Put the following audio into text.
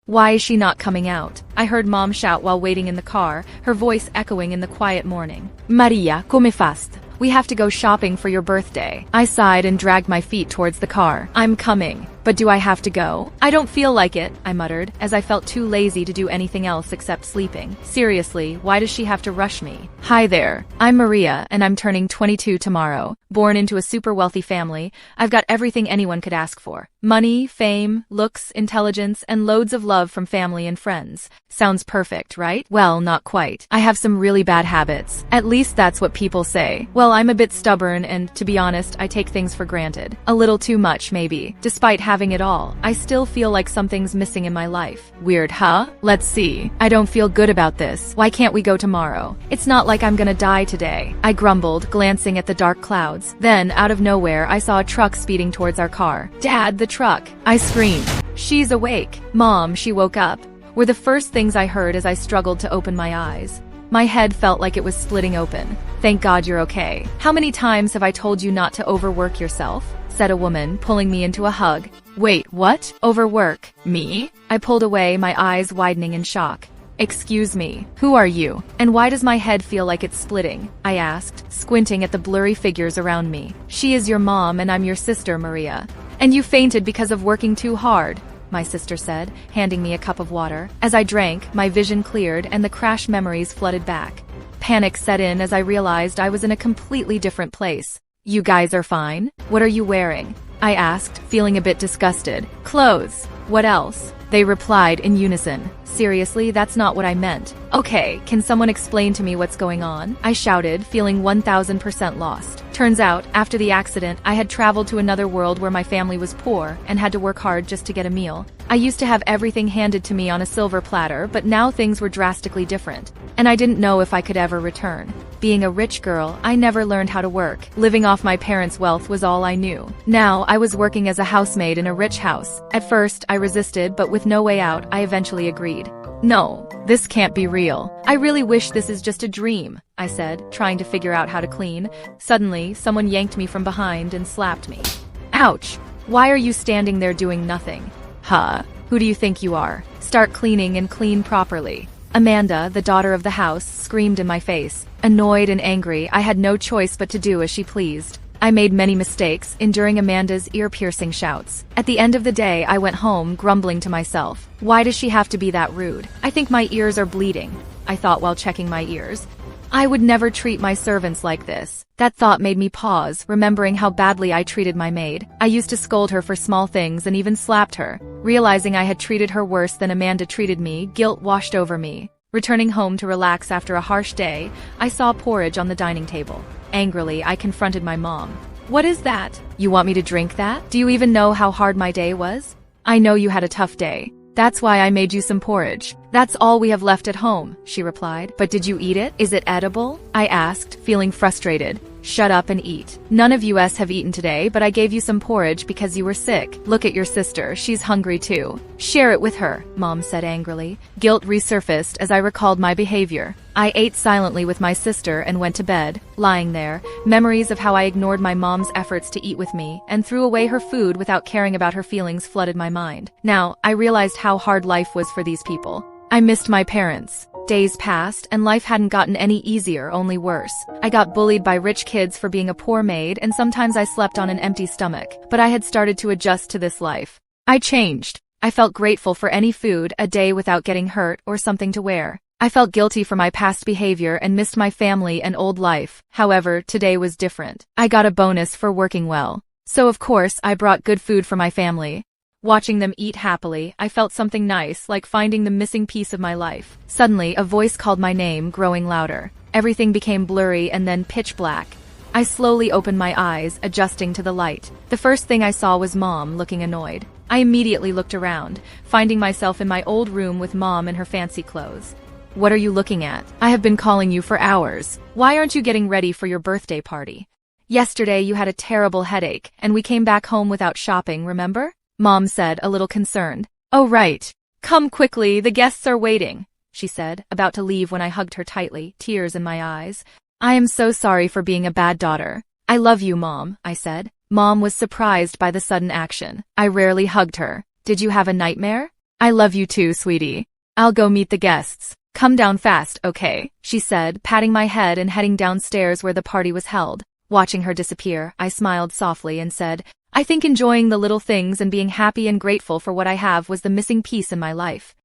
Why is she not coming out? I heard Mom shout while waiting in the car, her voice echoing in the quiet morning. Maria, come fast. We have to go shopping for your birthday. I sighed and dragged my feet towards the car. I'm coming. But do I have to go? I don't feel like it, I muttered, as I felt too lazy to do anything else except sleeping. Seriously, why does she have to rush me? Hi there. I'm Maria, and I'm turning 22 tomorrow. Born into a super wealthy family, I've got everything anyone could ask for. Money, fame, looks, intelligence, and loads of love from family and friends. Sounds perfect, right? Well, not quite. I have some really bad habits. At least that's what people say. Well, I'm a bit stubborn and, to be honest, I take things for granted. A little too much, maybe. Despite having it all, I still feel like something's missing in my life. Weird, huh? Let's see. I don't feel good about this. Why can't we go tomorrow? It's not like I'm gonna die today, I grumbled, glancing at the dark clouds. Then, out of nowhere, I saw a truck speeding towards our car. Dad, the truck! I screamed. She's awake. Mom, she woke up, were the first things I heard as I struggled to open my eyes. My head felt like it was splitting open. Thank God you're okay. How many times have I told you not to overwork yourself? Said a woman, pulling me into a hug. Wait, what? Overwork? Me? I pulled away, my eyes widening in shock. Excuse me, who are you? And why does my head feel like it's splitting? I asked, squinting at the blurry figures around me. She is your mom and I'm your sister, Maria. And you fainted because of working too hard, my sister said, handing me a cup of water. As I drank, my vision cleared and the crash memories flooded back. Panic set in as I realized I was in a completely different place. You guys are fine? What are you wearing? I asked, feeling a bit disgusted. Clothes. What else? They replied in unison. Seriously, that's not what I meant. Okay, can someone explain to me what's going on? I shouted, feeling 1000% lost. Turns out, after the accident, I had traveled to another world where my family was poor and had to work hard just to get a meal. I used to have everything handed to me on a silver platter, but now things were drastically different, and I didn't know if I could ever return. Being a rich girl, I never learned how to work. Living off my parents' wealth was all I knew. Now, I was working as a housemaid in a rich house. At first, I resisted, but with no way out, I eventually agreed. No, this can't be real. I really wish this is just a dream, I said, trying to figure out how to clean. Suddenly, someone yanked me from behind and slapped me. Ouch! Why are you standing there doing nothing? Huh? Who do you think you are? Start cleaning and clean properly. Amanda, the daughter of the house, screamed in my face. Annoyed and angry, I had no choice but to do as she pleased. I made many mistakes, enduring Amanda's ear-piercing shouts. At the end of the day, I went home, grumbling to myself. Why does she have to be that rude? I think my ears are bleeding, I thought while checking my ears. I would never treat my servants like this. That thought made me pause, remembering how badly I treated my maid. I used to scold her for small things and even slapped her. Realizing I had treated her worse than Amanda treated me, guilt washed over me. Returning home to relax after a harsh day, I saw porridge on the dining table. Angrily, I confronted my mom. What is that? You want me to drink that? Do you even know how hard my day was? I know you had a tough day. That's why I made you some porridge. That's all we have left at home, she replied. But did you eat it? Is it edible? I asked, feeling frustrated. Shut up and eat. None of us have eaten today, but I gave you some porridge because you were sick. Look at your sister, she's hungry too. Share it with her, Mom said angrily. Guilt resurfaced as I recalled my behavior. I ate silently with my sister and went to bed. Lying there, memories of how I ignored my mom's efforts to eat with me and threw away her food without caring about her feelings flooded my mind. Now, I realized how hard life was for these people. I missed my parents. Days passed, and life hadn't gotten any easier, only worse. I got bullied by rich kids for being a poor maid, and sometimes I slept on an empty stomach. But I had started to adjust to this life. I changed. I felt grateful for any food, a day without getting hurt, or something to wear. I felt guilty for my past behavior and missed my family and old life. However, today was different. I got a bonus for working well. So of course, I brought good food for my family. Watching them eat happily, I felt something nice, like finding the missing piece of my life. Suddenly, a voice called my name, growing louder. Everything became blurry and then pitch black. I slowly opened my eyes, adjusting to the light. The first thing I saw was Mom, looking annoyed. I immediately looked around, finding myself in my old room with Mom in her fancy clothes. What are you looking at? I have been calling you for hours. Why aren't you getting ready for your birthday party? Yesterday you had a terrible headache, and we came back home without shopping, remember? Mom said, a little concerned. Oh right. Come quickly, the guests are waiting, she said, about to leave when I hugged her tightly, tears in my eyes. I am so sorry for being a bad daughter. I love you, Mom, I said. Mom was surprised by the sudden action. I rarely hugged her. Did you have a nightmare? I love you too, sweetie. I'll go meet the guests. Come down fast, okay? She said, patting my head and heading downstairs where the party was held. Watching her disappear, I smiled softly and said, I think enjoying the little things and being happy and grateful for what I have was the missing piece in my life.